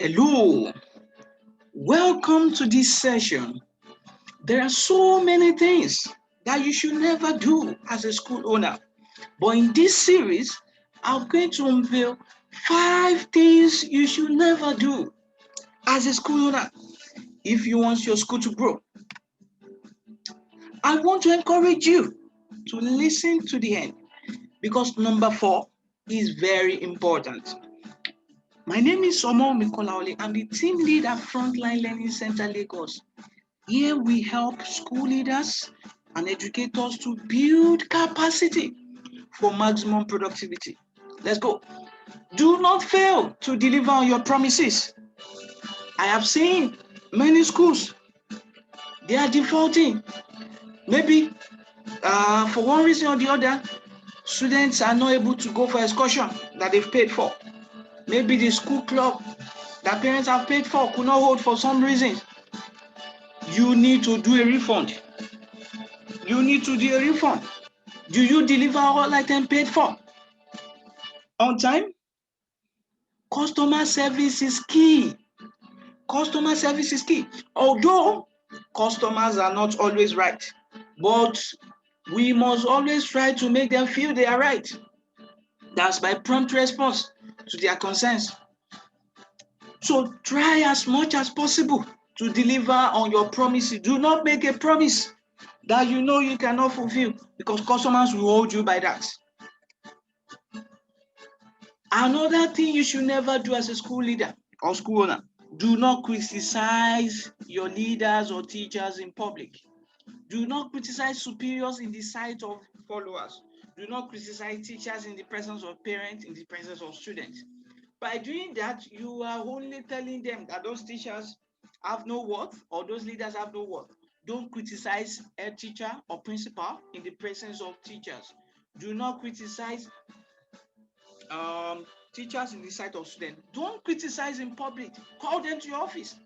Hello, welcome to this session. There are so many things that you should never do as a school owner. But in this series, I'm going to unveil 5 things you should never do as a school owner if you want your school to grow. I want to encourage you to listen to the end because number 4 is very important. My name is Somo Mikolaoli. I'm the team lead at Frontline Learning Centre Lagos. Here we help school leaders and educators to build capacity for maximum productivity. Let's go. Do not fail to deliver on your promises. I have seen many schools, they are defaulting. Maybe for one reason or the other, students are not able to go for excursion that they've paid for. Maybe the school club that parents have paid for could not hold for some reason. You need to do a refund. You need to do a refund. Do you deliver all items paid for on time? Customer service is key. Customer service is key. Although customers are not always right, but we must always try to make them feel they are right. That's by prompt response to their concerns. So try as much as possible to deliver on your promises. Do not make a promise that you know you cannot fulfill because customers will hold you by that. Another thing you should never do as a school leader or school owner, do not criticize your leaders or teachers in public. Do not criticize superiors in the sight of followers. Do not criticize teachers in the presence of parents, in the presence of students. By doing that, you are only telling them that those teachers have no worth or those leaders have no worth. Don't criticize a teacher or principal in the presence of teachers. Do not criticize teachers in the sight of students. Don't criticize in public. Call them to your office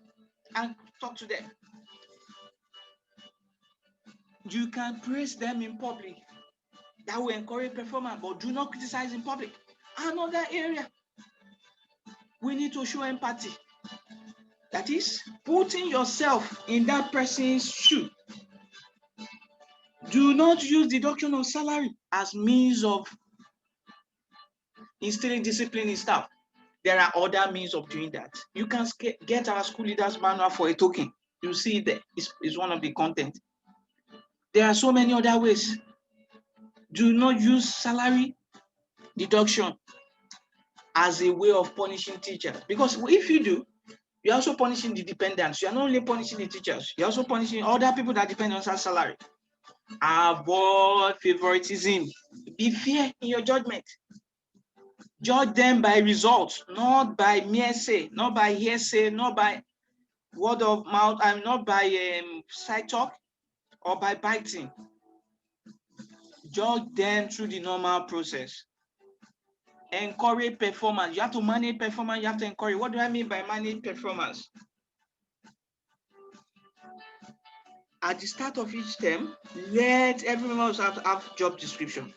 and talk to them. You can praise them in public. That will encourage performance, but do not criticize in public. Another area, we need to show empathy. That is, putting yourself in that person's shoe. Do not use deduction of salary as means of instilling discipline in staff. There are other means of doing that. You can get our school leaders manual for a token. You see it there. It's one of the content. There are so many other ways. Do not use salary deduction as a way of punishing teachers. Because if you do, you're also punishing the dependents. You're not only punishing the teachers, you're also punishing other people that depend on that salary. Avoid favoritism. Be fair in your judgment. Judge them by results, not by mere say, not by hearsay, not by word of mouth, and not by side talk or by biting. Judge them through the normal process. Encourage performance. You have to manage performance. You have to encourage. What do I mean by manage performance? At the start of each term, let every member have job description.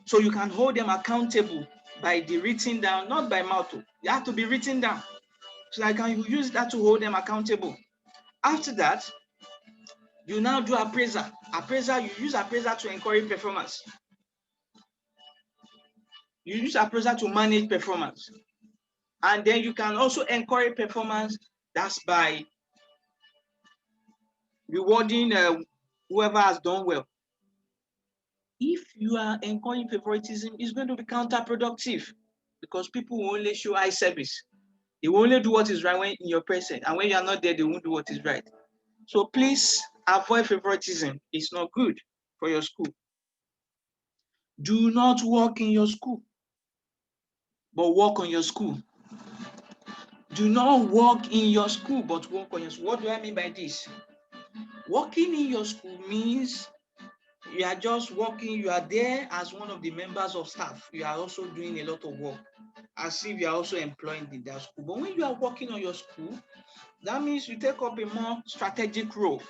So you can hold them accountable by the written down, not by mouth. You have to be written down. So I can use that to hold them accountable. After that, you now do appraisal. You use appraisal to encourage performance. You use appraisal to manage performance. And then you can also encourage performance. That's by rewarding whoever has done well. If you are encouraging favoritism, it's going to be counterproductive because people will only show eye service. They will only do what is right when in your presence, and when you are not there, they won't do what is right. So please avoid favoritism. It's not good for your school. Do not work in your school, but work on your school. Do not work in your school, but work on your school. What do I mean by this? Working in your school means you are just working, you are there as one of the members of staff. You are also doing a lot of work, as if you are also employed in that school. But when you are working on your school, that means you take up a more strategic role.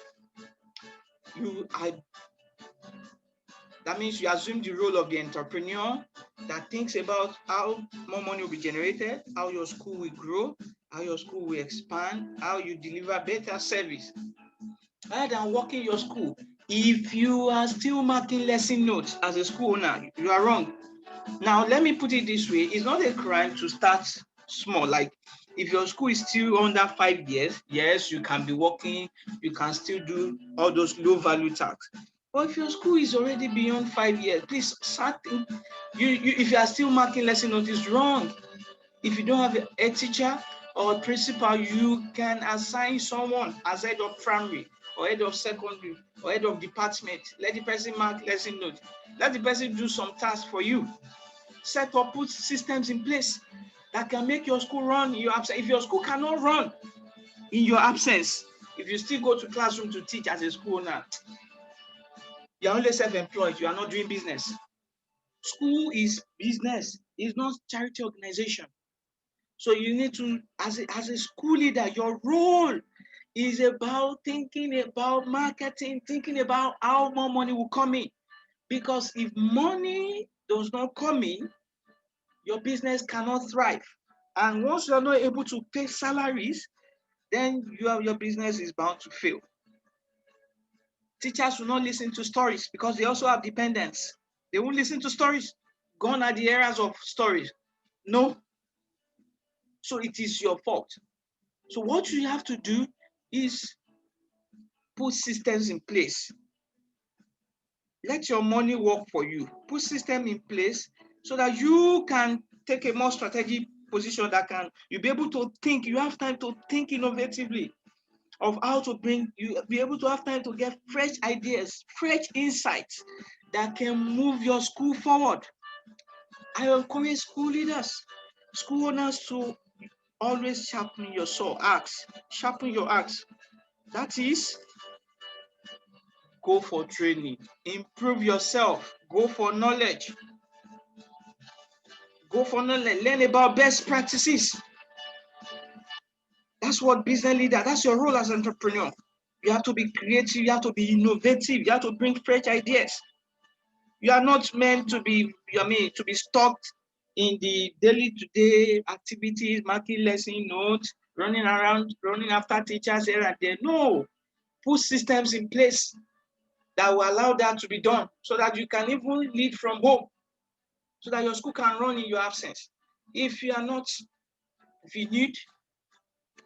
That means you assume the role of the entrepreneur that thinks about how more money will be generated, how your school will grow, how your school will expand, how you deliver better service, rather than working your school. If you are still marking lesson notes as a school owner, you are wrong. Now, let me put it this way. It's not a crime to start small. Like, if your school is still under 5 years, yes, you can be working, you can still do all those low value tasks. But if your school is already beyond 5 years, please start if you are still marking lesson notes, it's wrong. If you don't have a teacher or a principal, you can assign someone as head of primary or head of secondary or head of department. Let the person mark lesson notes. Let the person do some tasks for you. Set up, put systems in place that can make your school run in your absence. If your school cannot run in your absence, if you still go to classroom to teach as a school owner, you are only self-employed, you are not doing business. School is business, it's not charity organization. So you need to, as a school leader, your role is about thinking about marketing, thinking about how more money will come in. Because if money does not come in, your business cannot thrive. And once you are not able to pay salaries, then your business is bound to fail. Teachers will not listen to stories because they also have dependents. They won't listen to stories. Gone are the eras of stories. No. So it is your fault. So what you have to do is put systems in place. Let your money work for you. Put system in place so that you can take a more strategic position that you'll be able to think. You have time to think innovatively of how to be able to have time to get fresh ideas, fresh insights that can move your school forward. I encourage school leaders, school owners to always sharpen your axe. Sharpen your axe. That is, go for training, improve yourself, go for knowledge. Go for knowledge, learn about best practices. That's what business leader, that's your role as an entrepreneur. You have to be creative, you have to be innovative, you have to bring fresh ideas. You are not meant to be, to be stuck in the daily to day activities, marking lesson notes, running around, running after teachers here and there. No, put systems in place that will allow that to be done so that you can even lead from home, so that your school can run in your absence. If you need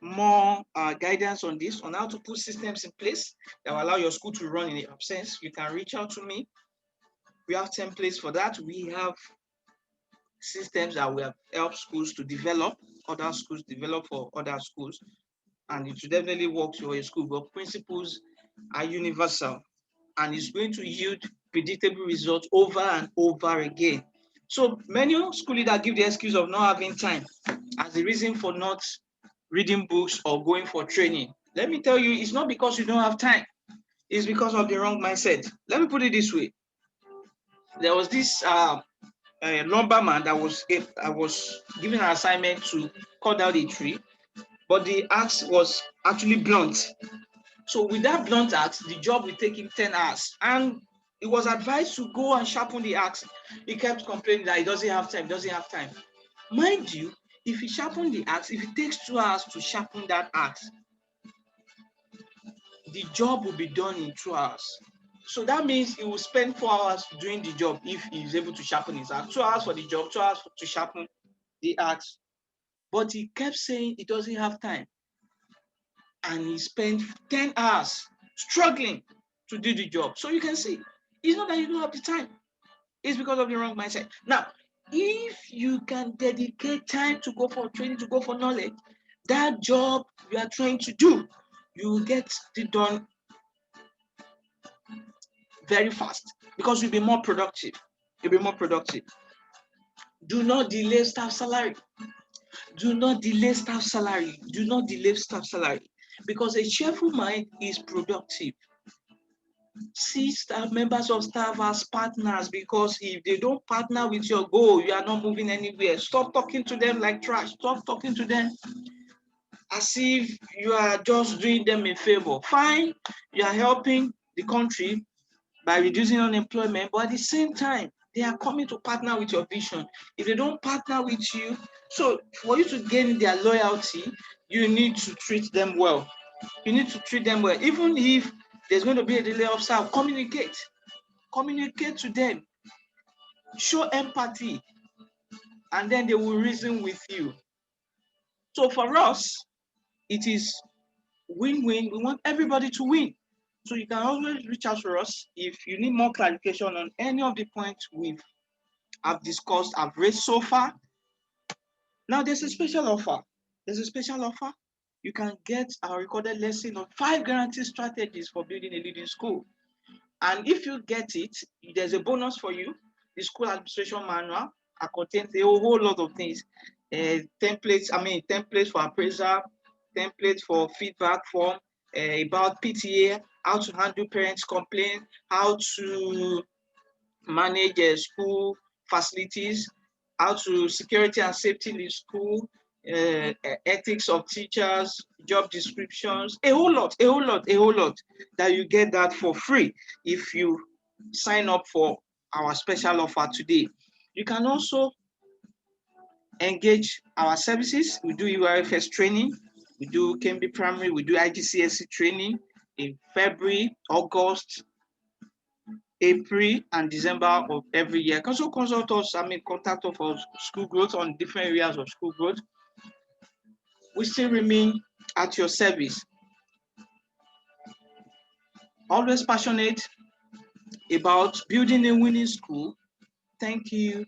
more guidance on this, on how to put systems in place that will allow your school to run in your absence, you can reach out to me. We have templates for that. We have systems that will help schools to develop, other schools develop for other schools, and it will definitely work for your school. But principles are universal, and it's going to yield predictable results over and over again. So many school leaders give the excuse of not having time as the reason for not reading books or going for training. Let me tell you, it's not because you don't have time. It's because of the wrong mindset. Let me put it this way. There was this lumberman that I was given an assignment to cut down a tree, but the axe was actually blunt. So with that blunt axe, the job will take him 10 hours. And he was advised to go and sharpen the axe. He kept complaining that he doesn't have time. Mind you, if he sharpened the axe, if it takes 2 hours to sharpen that axe, the job will be done in 2 hours. So that means he will spend 4 hours doing the job if he is able to sharpen his axe. 2 hours for the job, 2 hours to sharpen the axe. But he kept saying he doesn't have time. And he spent 10 hours struggling to do the job. So you can see, it's not that you don't have the time. It's because of the wrong mindset. Now, if you can dedicate time to go for training, to go for knowledge, that job you are trying to do, you will get it done very fast because you'll be more productive. You'll be more productive. Do not delay staff salary. Do not delay staff salary. Do not delay staff salary because a cheerful mind is productive. See members of staff as partners, because if they don't partner with your goal, you are not moving anywhere. Stop talking to them like trash. Stop talking to them as if you are just doing them a favor. Fine, you are helping the country by reducing unemployment, but at the same time, They are coming to partner with your vision. If they don't partner with you, so for you to gain their loyalty, you need to treat them well. You need to treat them well. Even if there's going to be a delay of staff, communicate. Communicate to them. Show empathy. And then they will reason with you. So for us, it is win-win. We want everybody to win. So you can always reach out to us if you need more clarification on any of the points I've discussed, I've raised so far. Now there's a special offer. There's a special offer. You can get our recorded lesson on 5 guaranteed strategies for building a leading school. And if you get it, there's a bonus for you. The school administration manual contains a whole lot of things. Templates for appraisal, templates for feedback form, about PTA, how to handle parents' complaints, how to manage school facilities, how to security and safety in school, ethics of teachers, job descriptions, a whole lot that you get that for free if you sign up for our special offer today. You can also engage our services. We do URFS training, we do Cambridge Primary, we do IGCSE training in February, August, April and December of every year. Also consult us, contact us for school growth on different areas of school growth. We still remain at your service. Always passionate about building a winning school. Thank you